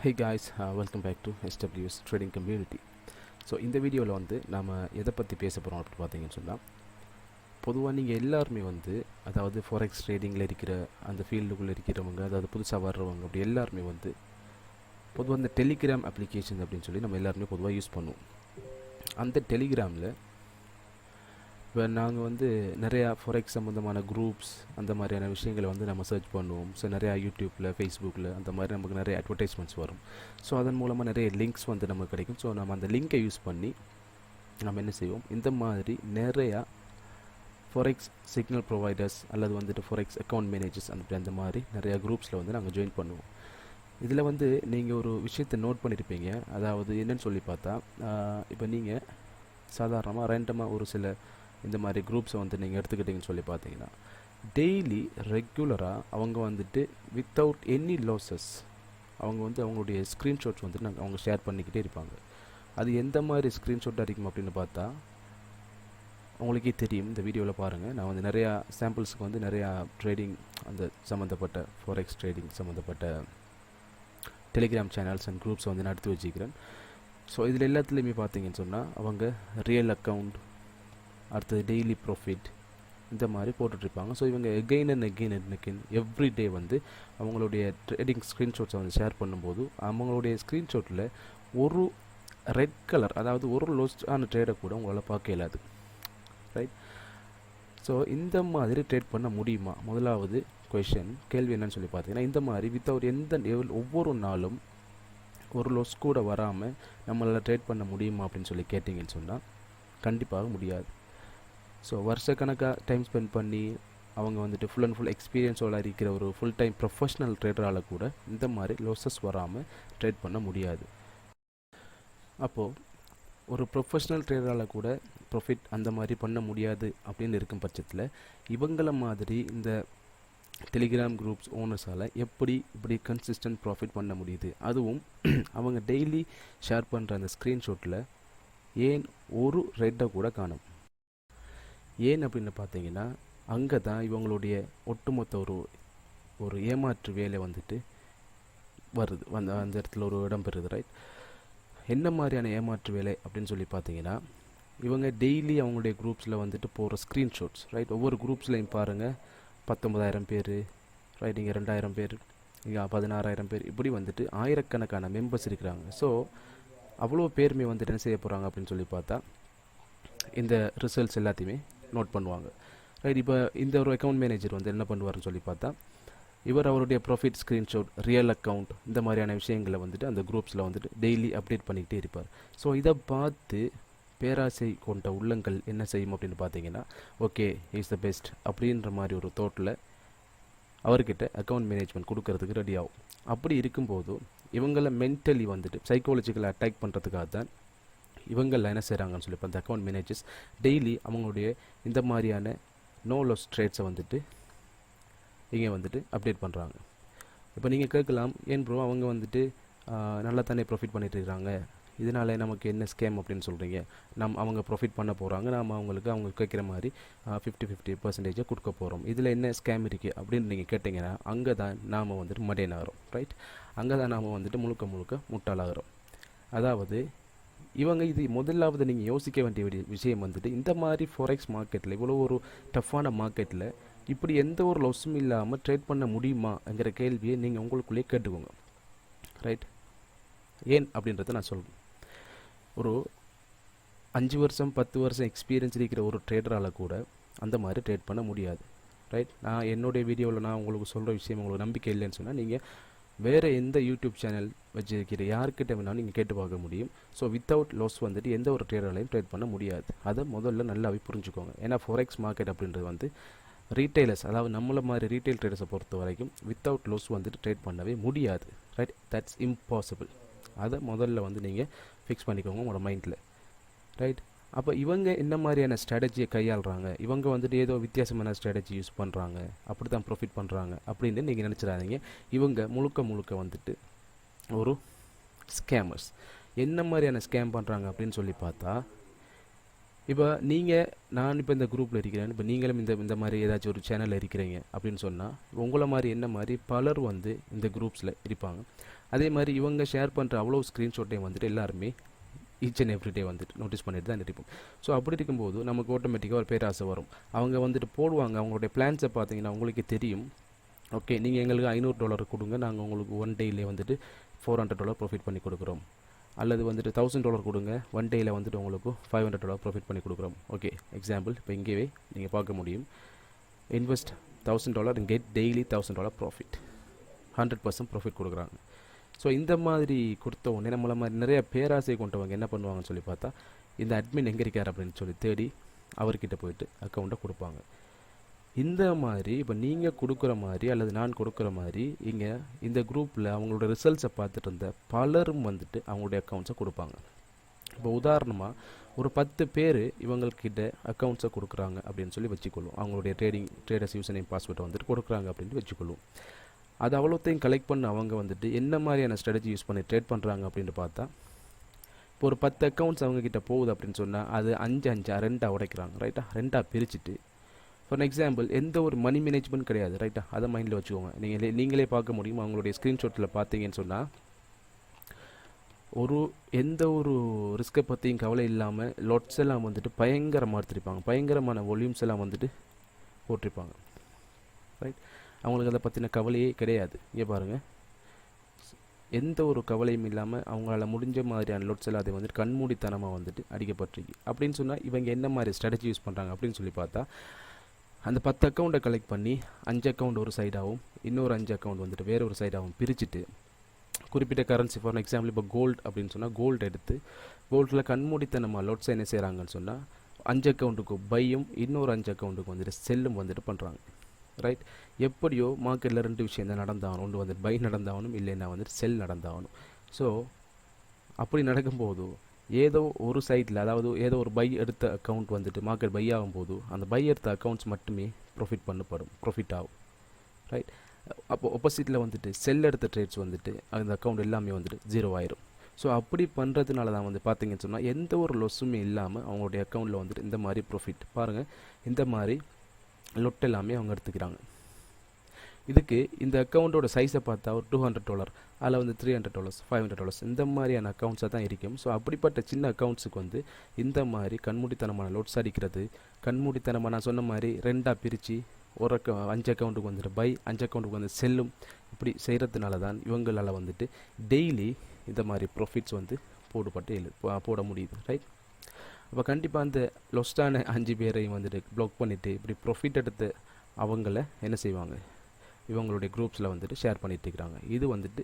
Hey guys, welcome back to SWS Trading Community. So இந்த வீடியோவில் வந்து நாம் எதை பற்றி பேச போகிறோம் அப்படின்னு பார்த்தீங்கன்னு சொன்னால், பொதுவாக நீங்கள் எல்லாருமே வந்து அதாவது ஃபாரெக்ஸ் ட்ரேடிங்கில் இருக்கிற அந்த ஃபீல்டுக்குள்ளே இருக்கிறவங்க, அதாவது புதுசாக வர்றவங்க, அப்படி எல்லாருமே வந்து பொதுவாக இந்த டெலிகிராம் அப்ளிகேஷன் அப்படின்னு சொல்லி நம்ம எல்லாருமே பொதுவாக யூஸ் பண்ணுவோம். அந்த டெலிகிராமில் இப்போ நாங்கள் வந்து நிறையா ஃபாரெக்ஸ் சம்மந்தமான குரூப்ஸ் அந்த மாதிரியான விஷயங்களை வந்து நம்ம சர்ச் பண்ணுவோம். ஸோ நிறையா யூடியூப்பில், ஃபேஸ்புக்கில் அந்த மாதிரி நமக்கு நிறைய அட்வர்டைஸ்மெண்ட்ஸ் வரும். ஸோ அதன் மூலமாக நிறைய லிங்க்ஸ் வந்து நமக்கு கிடைக்கும். ஸோ நம்ம அந்த லிங்கை யூஸ் பண்ணி நம்ம என்ன செய்வோம், இந்த மாதிரி நிறையா ஃபாரெக்ஸ் சிக்னல் ப்ரொவைடர்ஸ் அல்லது வந்துட்டு ஃபாரெக்ஸ் அக்கௌண்ட் மேனேஜர்ஸ் அந்த மாதிரி நிறையா குரூப்ஸில் வந்து நாங்கள் ஜாயின் பண்ணுவோம். இதில் வந்து நீங்கள் ஒரு விஷயத்தை நோட் பண்ணியிருப்பீங்க. அதாவது என்னென்னு சொல்லி பார்த்தா, இப்போ நீங்கள் சாதாரணமாக ரேண்டமாக ஒரு சில இந்த மாதிரி குரூப்ஸை வந்து நீங்கள் எடுத்துக்கிட்டிங்கன்னு சொல்லி பார்த்தீங்கன்னா, டெய்லி ரெகுலராக அவங்க வந்துட்டு வித்தவுட் எனி லாஸஸ் அவங்க வந்து அவங்களுடைய ஸ்க்ரீன்ஷாட்ஸ் வந்து அவங்க ஷேர் பண்ணிக்கிட்டே இருப்பாங்க. அது எந்த மாதிரி ஸ்க்ரீன்ஷாட்டாக இருக்கும் அப்படின்னு பார்த்தா உங்களுக்கே தெரியும். இந்த வீடியோவில் பாருங்கள். நான் வந்து நிறையா சாம்பிள்ஸுக்கு வந்து நிறையா ட்ரேடிங் அந்த சம்மந்தப்பட்ட ஃபாரெக்ஸ் ட்ரேடிங் சம்மந்தப்பட்ட டெலிகிராம் சேனல்ஸ் அண்ட் குரூப்ஸை வந்து நடத்தி வச்சுக்கிறேன். ஸோ இதில் எல்லாத்துலேயுமே பார்த்தீங்கன்னு சொன்னால் அவங்க ரியல் அக்கௌண்ட், அடுத்தது டெய்லி ப்ராஃபிட் இந்த மாதிரி போட்டுட்ருப்பாங்க. ஸோ இவங்க again and again every day வந்து அவங்களுடைய ட்ரேடிங் ஸ்க்ரீன்ஷாட்ஸை வந்து ஷேர் பண்ணும்போது அவங்களுடைய ஸ்க்ரீன்ஷாட்டில் ஒரு ரெட் கலர், அதாவது ஒரு லோஸ்டான ட்ரேடை கூட உங்களால் பார்க்க இயலாது. ரைட். ஸோ இந்த மாதிரி ட்ரேட் பண்ண முடியுமா? முதலாவது கேள்வி என்னன்னு சொல்லி பார்த்தீங்கன்னா, இந்த மாதிரி வித்தவுட் ஒவ்வொரு நாளும் ஒரு லோஸ் கூட வராமல் நம்மளால் ட்ரேட் பண்ண முடியுமா அப்படின்னு சொல்லி கேட்டிங்கன்னு சொன்னால் கண்டிப்பாக முடியாது. ஸோ வருஷக்கணக்காக டைம் ஸ்பெண்ட் பண்ணி அவங்க வந்துட்டு ஃபுல் அண்ட் ஃபுல் எக்ஸ்பீரியன்ஸோடு இருக்கிற ஒரு ஃபுல் டைம் ப்ரொஃபஷ்னல் ட்ரேடரால் கூட இந்த மாதிரி லாஸஸ் வராமல் ட்ரேட் பண்ண முடியாது. அப்போது ஒரு ப்ரொஃபஷ்னல் ட்ரேடரால் கூட ப்ராஃபிட் அந்த மாதிரி பண்ண முடியாது அப்படின்னு இருக்கும் பட்சத்தில், இவங்கள மாதிரி இந்த டெலிகிராம் குரூப்ஸ் ஓனர்ஸால் இப்படி கன்சிஸ்டன்ட் ப்ராஃபிட் பண்ண முடியுது? அதுவும் அவங்க டெய்லி ஷேர் பண்ணுற அந்த ஸ்க்ரீன்ஷாட்டில் ஏன் ஒரு ரெட்டை கூட காணும்? ஏன் அப்படின்னு பார்த்தீங்கன்னா, அங்கே தான் இவங்களுடைய ஒட்டுமொத்த ஒரு ஏமாற்று வேலை வந்துட்டு வருது, அந்த இடத்துல ஒரு இடம் பெறுது. ரைட். என்ன மாதிரியான ஏமாற்று வேலை அப்படின்னு சொல்லி பார்த்தீங்கன்னா, இவங்க டெய்லி அவங்களுடைய குரூப்ஸில் வந்துட்டு போகிற ஸ்க்ரீன்ஷாட்ஸ், ரைட். ஒவ்வொரு குரூப்ஸ்லையும் பாருங்கள், 19,000 பேர், ரைட், இங்கே 2,000 பேர், இங்கே 16,000 பேர், இப்படி வந்துட்டு ஆயிரக்கணக்கான மெம்பர்ஸ் இருக்கிறாங்க. ஸோ அவ்வளோ பேருமே வந்துட்டு என்ன செய்ய போகிறாங்க அப்படின்னு சொல்லி பார்த்தா, இந்த ரிசல்ட்ஸ் எல்லாத்தையுமே நோட் பண்ணுவாங்க. ரைட். இப்போ இந்த ஒரு அக்கௌண்ட் மேனேஜர் வந்து என்ன பண்ணுவார்னு சொல்லி பார்த்தா, இவர் அவருடைய ப்ராஃபிட் ஸ்க்ரீன்ஷாட், ரியல் அக்கௌண்ட் இந்த மாதிரியான விஷயங்களை வந்துட்டு அந்த குரூப்ஸில் வந்துட்டு டெய்லி அப்டேட் பண்ணிக்கிட்டே இருப்பார். ஸோ இதை பார்த்து பேராசை கொண்ட உள்ளங்கள் என்ன செய்யும் அப்படின்னு பார்த்தீங்கன்னா, ஓகே இஸ் த பெஸ்ட் அப்படின்ற மாதிரி ஒரு தோட்டில் அவர்கிட்ட அக்கௌண்ட் மேனேஜ்மெண்ட் கொடுக்கறதுக்கு ரெடி ஆகும். அப்படி இருக்கும்போது இவங்களை மென்டலி வந்துட்டு சைக்காலஜிக்கலாக அட்டாக் பண்ணுறதுக்காக தான் இவங்கள்லாம் என்ன செய்கிறாங்கன்னு சொல்லி இப்போ அந்த அக்கௌண்ட் மேனேஜர்ஸ் டெய்லி அவங்களுடைய இந்த மாதிரியான நோ லாஸ் ட்ரேட்ஸை வந்துட்டு இங்கே வந்துட்டு அப்டேட் பண்ணுறாங்க. இப்போ நீங்கள் கேட்கலாம், ஏன் ப்ரோ அவங்க வந்துட்டு நல்லா தானே ப்ராஃபிட் பண்ணிட்டு இருக்கிறாங்க, இதனால நமக்கு என்ன ஸ்கேம் அப்படின்னு சொல்கிறீங்க? அவங்க ப்ராஃபிட் பண்ண போகிறாங்க, அவங்க கேட்குற மாதிரி 50% கொடுக்க போகிறோம், இதில் என்ன ஸ்கேம் இருக்குது அப்படின்னு நீங்கள் கேட்டிங்கன்னா, அங்கே தான் நாம் வந்துட்டு மடையனாகிறோம். ரைட். அங்கே தான் நாம் வந்துட்டு முழுக்க முட்டாளாகிறோம். அதாவது இவங்க இது முதலாவது நீங்கள் யோசிக்க வேண்டிய விஷயம் வந்துட்டு, இந்த மாதிரி ஃபாரெக்ஸ் மார்க்கெட்டில், இவ்வளோ ஒரு டஃப்பான மார்க்கெட்டில் இப்படி எந்த ஒரு லாஸும் இல்லாமல் ட்ரேட் பண்ண முடியுமாங்கிற கேள்வியை நீங்கள் உங்களுக்குள்ளேயே கேட்டுக்கோங்க. ரைட். ஏன் அப்படின்றத நான் சொல்கிறேன். ஒரு 5 வருஷம் 10 வருஷம் எக்ஸ்பீரியன்ஸ் இருக்கிற ஒரு ட்ரேடரால் கூட அந்த மாதிரி ட்ரேட் பண்ண முடியாது. ரைட். நான் என்னுடைய வீடியோவில் நான் உங்களுக்கு சொல்கிற விஷயம் உங்களுக்கு நம்பிக்கை இல்லைன்னு சொன்னால், நீங்கள் வேறு எந்த யூடியூப் சேனல் வச்சுருக்கிற யார்கிட்ட வேணாலும் நீங்கள் கேட்டு பார்க்க முடியும். ஸோ வித்தவுட் லாஸ் வந்துட்டு எந்த ஒரு ட்ரேடராலையும் ட்ரேட் பண்ண முடியாது. அதை முதல்ல நல்லாவே புரிஞ்சுக்கோங்க. ஏன்னா ஃபாரெக்ஸ் மார்க்கெட் அப்படின்றது வந்து ரீட்டைலர்ஸ், அதாவது நம்மள மாதிரி ரீட்டைல் ட்ரேடர்ஸை பொறுத்த வரைக்கும் வித்தவுட் லாஸ் வந்துட்டு ட்ரேட் பண்ணவே முடியாது. ரைட். That's impossible. அதை முதல்ல வந்து நீங்கள் ஃபிக்ஸ் பண்ணிக்கோங்க உங்களோட மைண்டில். ரைட். அப்போ இவங்க என்ன மாதிரியான ஸ்ட்ராட்டஜியை கையாளுறாங்க, இவங்க வந்துட்டு ஏதோ வித்தியாசமான ஸ்ட்ராட்டஜி யூஸ் பண்ணுறாங்க, அப்படி தான் ப்ராஃபிட் பண்ணுறாங்க அப்படின்னு நீங்கள் நினச்சிடாதீங்க. இவங்க முழுக்க வந்துட்டு ஒரு ஸ்கேமர்ஸ். என்ன மாதிரியான ஸ்கேம் பண்ணுறாங்க அப்படின்னு சொல்லி பார்த்தா, இப்போ நீங்கள் நான் இப்போ இந்த குரூப்பில் இருக்கிறேன், இப்போ நீங்களும் இந்த மாதிரி ஏதாச்சும் ஒரு சேனலில் இருக்கிறீங்க அப்படின்னு சொன்னால் உங்களை மாதிரி என்ன மாதிரி பலர் வந்து இந்த குரூப்ஸில் இருப்பாங்க. அதே மாதிரி இவங்க ஷேர் பண்ணுற அவ்வளோ ஸ்க்ரீன்ஷாட்டையும் வந்துட்டு எல்லாருமே ஈச் அண்ட் எவ்ரி டே வந்துட்டு நோட்டீஸ் பண்ணிட்டு தான் இருப்போம். ஸோ அப்படி இருக்கும்போது நமக்கு ஆட்டோமேட்டிக்காக ஒரு பேராசை வரும். அவங்க வந்துட்டு போடுவாங்க, அவங்களுடைய பிளான்ஸை பார்த்தீங்கன்னா உங்களுக்கே தெரியும். ஓகே, நீங்கள் எங்களுக்கு $500 கொடுங்க, நாங்கள் உங்களுக்கு ஒன் டேயிலே வந்துட்டு $400 ப்ராஃபிட் பண்ணி கொடுக்குறோம். அல்லது வந்துட்டு $1000 கொடுங்க, ஒன் டேயில் வந்துட்டு உங்களுக்கு $500 ப்ராஃபிட் பண்ணி கொடுக்குறோம். ஓகே, எக்ஸாம்பிள் இப்போ இங்கேயே நீங்கள் பார்க்க முடியும். Invest $1000 and get daily $1000 profit, 100% profit கொடுக்குறாங்க. ஸோ இந்த மாதிரி கொடுத்த உடனே நம்மளை மாதிரி நிறைய பேராசை கொண்டவங்க என்ன பண்ணுவாங்கன்னு சொல்லி பார்த்தா, இந்த அட்மின் எங்கே இருக்கார் அப்படின்னு சொல்லி தேடி அவர்கிட்ட போயிட்டு அக்கௌண்ட்டை கொடுப்பாங்க. இந்த மாதிரி இப்போ நீங்கள் கொடுக்குற மாதிரி அல்லது நான் கொடுக்குற மாதிரி இங்கே இந்த குரூப்பில் அவங்களோட ரிசல்ட்ஸை பார்த்துட்டு இருந்த பலரும் வந்துட்டு அவங்களுடைய அக்கௌண்ட்ஸை கொடுப்பாங்க. இப்போ உதாரணமாக ஒரு 10 பேர் இவங்கள்கிட்ட அக்கௌண்ட்ஸை கொடுக்குறாங்க அப்படின்னு சொல்லி வச்சுக்கொள்ளும். அவங்களுடைய ட்ரேடர்ஸ் யூசர் நேம் பாஸ்வேர்டை வந்துட்டு கொடுக்குறாங்க அப்படின்னு வச்சுக்கொள்ளும். அது அவ்வளோத்தையும் கலெக்ட் பண்ண அவங்க வந்துட்டு என்ன மாதிரியான ஸ்ட்ராட்டஜி யூஸ் பண்ணி ட்ரேட் பண்ணுறாங்க அப்படின்னு பார்த்தா, இப்போ ஒரு 10 அக்கௌண்ட்ஸ் அவங்கக்கிட்ட போகுது அப்படின்னு சொன்னால் அது 5 2 உடைக்கிறாங்க. ரைட்டா, 2 பிரிச்சுட்டு ஃபார் எக்ஸாம்பிள் எந்த ஒரு மணி மேனேஜ்மெண்ட் கிடையாது. ரைட்டா, அதை மைண்டில் வச்சுக்கோங்க. நீங்களே பார்க்க முடியும் அவங்களுடைய ஸ்க்ரீன்ஷாட்டில் பார்த்தீங்கன்னு சொன்னால் எந்த ஒரு ரிஸ்க்கை பற்றியும் கவலை இல்லாமல் லொட்ஸ் எல்லாம் வந்துட்டு பயங்கரமாக எடுத்துருப்பாங்க, பயங்கரமான வால்யூம்ஸ் எல்லாம் வந்துட்டு போட்டிருப்பாங்க. ரைட், அவங்களுக்கு அதை பற்றின கவலையே கிடையாது. இங்கே பாருங்கள், எந்த ஒரு கவலையும் இல்லாமல் அவங்களால முடிஞ்ச மாதிரியான லொட்ஸ் எல்லாம் அதை வந்துட்டு கண்மூடித்தனமாக வந்துட்டு அடிக்கப்பட்டிருக்கு. அப்படின்னு சொன்னால் இவங்க என்ன மாதிரி ஸ்ட்ராட்டஜி யூஸ் பண்ணுறாங்க அப்படின்னு சொல்லி பார்த்தா, அந்த 10 அக்கௌண்ட்டை கலெக்ட் பண்ணி 5 அக்கௌண்ட் ஒரு சைடாகவும் இன்னொரு 5 அக்கௌண்ட் வந்துட்டு வேறு ஒரு சைடாகவும் பிரிச்சுட்டு குறிப்பிட்ட கரன்சி ஃபார் எக்ஸாம்பிள் இப்போ கோல்டு அப்படின்னு சொன்னால் கோல்டு எடுத்து கோல்டில் கண்மூடித்தனமாக லோட்ஸை என்ன செய்கிறாங்கன்னு சொன்னால் 5 அக்கௌண்ட்டுக்கு பையும் இன்னொரு 5 அக்கௌண்ட்டுக்கு வந்துட்டு செல்லும் வந்துட்டு பண்ணுறாங்க. ரைட், எப்படியோ மார்க்கெட்டில் 2 விஷயம் தான் நடந்தாகணும். ஒன்று வந்துட்டு பை நடந்தாகணும், இல்லைன்னா வந்துட்டு செல் நடந்தாகணும். ஸோ அப்படி நடக்கும்போது ஏதோ ஒரு சைட்டில், அதாவது ஏதோ ஒரு பை எடுத்த அக்கௌண்ட் வந்துட்டு மார்க்கெட் பை ஆகும்போது அந்த பை எடுத்த அக்கௌண்ட்ஸ் மட்டுமே ப்ராஃபிட் ஆகும். ரைட், அப்போ ஆப்போசிட்டில் வந்துட்டு செல் எடுத்த ட்ரேட்ஸ் வந்துட்டு அந்த அக்கௌண்ட் எல்லாமே வந்துட்டு 0 ஆயிரும். ஸோ அப்படி பண்ணுறதுனால தான் வந்து பார்த்தீங்கன்னு சொன்னால் எந்த ஒரு லொஸ்ஸுமே இல்லாமல் அவங்களுடைய அக்கௌண்ட்டில் வந்துட்டு இந்த மாதிரி ப்ராஃபிட் பாருங்கள், இந்த மாதிரி லொட் எல்லாமே அவங்க எடுத்துக்கிறாங்க. இதுக்கு இந்த அக்கௌண்ட்டோட சைஸை பார்த்தா ஒரு $200, அதில் வந்து $300, $500 இந்த மாதிரியான அக்கௌண்ட்ஸாக தான் இருக்கும். ஸோ அப்படிப்பட்ட சின்ன அக்கௌண்ட்ஸுக்கு வந்து இந்த மாதிரி கண்மூடித்தனமான லோட்ஸ் அடிக்கிறது, கண்மூடித்தனமாக நான் சொன்ன மாதிரி 2 பிரித்து ஒரு 5 அக்கௌண்ட்டுக்கு வந்துட்டு பை, 5 அக்கௌண்ட்டுக்கு வந்து செல்லும், இப்படி செய்கிறதுனால தான் இவங்களால் வந்துட்டு டெய்லி இந்த மாதிரி ப்ராஃபிட்ஸ் வந்து போட முடியுது. ரைட், அப்போ கண்டிப்பாக அந்த லொஸ்டான 5 பேரையும் வந்துட்டு ப்ளாக் பண்ணிவிட்டு இப்படி ப்ராஃபிட் எடுத்து அவங்கள என்ன செய்வாங்க, இவங்களுடைய குரூப்ஸில் வந்துட்டு ஷேர் பண்ணிட்டு இருக்கிறாங்க. இது வந்துட்டு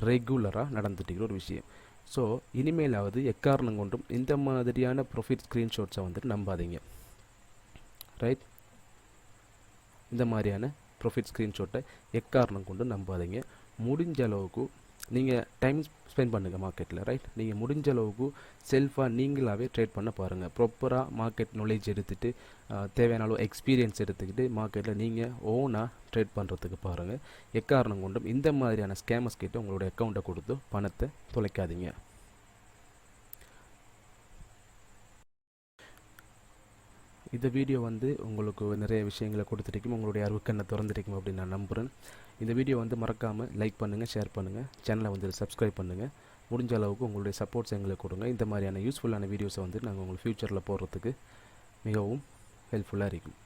ரெகுலராக நடந்துட்டு இருக்கிற ஒரு விஷயம். ஸோ இனிமேலாவது எக்காரணம் கொண்டும் இந்த மாதிரியான ப்ராஃபிட் ஸ்க்ரீன்ஷாட்ஸை வந்துட்டு நம்பாதீங்க. ரைட், இந்த மாதிரியான ப்ராஃபிட் ஸ்க்ரீன்ஷாட்டை எக்காரணம் கொண்டு நம்பாதீங்க. முடிஞ்ச அளவுக்கு நீங்கள் டைம் ஸ்பெண்ட் பண்ணுங்கள் மார்க்கெட்டில். ரைட், நீங்கள் முடிஞ்ச அளவுக்கு செல்ஃபாக நீங்களாகவே ட்ரேட் பண்ண பாருங்கள். ப்ராப்பராக மார்க்கெட் நாலேஜ் எடுத்துகிட்டு தேவையான அளவு எக்ஸ்பீரியன்ஸ் எடுத்துக்கிட்டு மார்க்கெட்டில் நீங்கள் ஓனாக ட்ரேட் பண்ணுறதுக்கு பாருங்கள். எக்காரணம் கொண்டும் இந்த மாதிரியான ஸ்கேமர்ஸ் கிட்ட உங்களுடைய அக்கௌண்ட்டை கொடுத்து பணத்தை தொலைக்காதீங்க. இந்த வீடியோ வந்து உங்களுக்கு நிறைய விஷயங்களை கொடுத்துருக்கும், உங்களுடைய அறிவுக்கண்ணை திறந்துருக்கும் அப்படின்னு நான் நம்புகிறேன். இந்த வீடியோ வந்து மறக்காமல் லைக் பண்ணுங்கள், ஷேர் பண்ணுங்கள், சேனலை வந்து சப்ஸ்கிரைப் பண்ணுங்கள். முடிஞ்ச அளவுக்கு உங்களுடைய சப்போர்ட்ஸ் எங்களுக்கு கொடுங்க. இந்த மாதிரியான யூஸ்ஃபுல்லான வீடியோஸை வந்து நாங்கள் உங்களுக்கு ஃப்யூச்சரில் போடுறதுக்கு மிகவும் ஹெல்ப்ஃபுல்லாக இருக்கும்.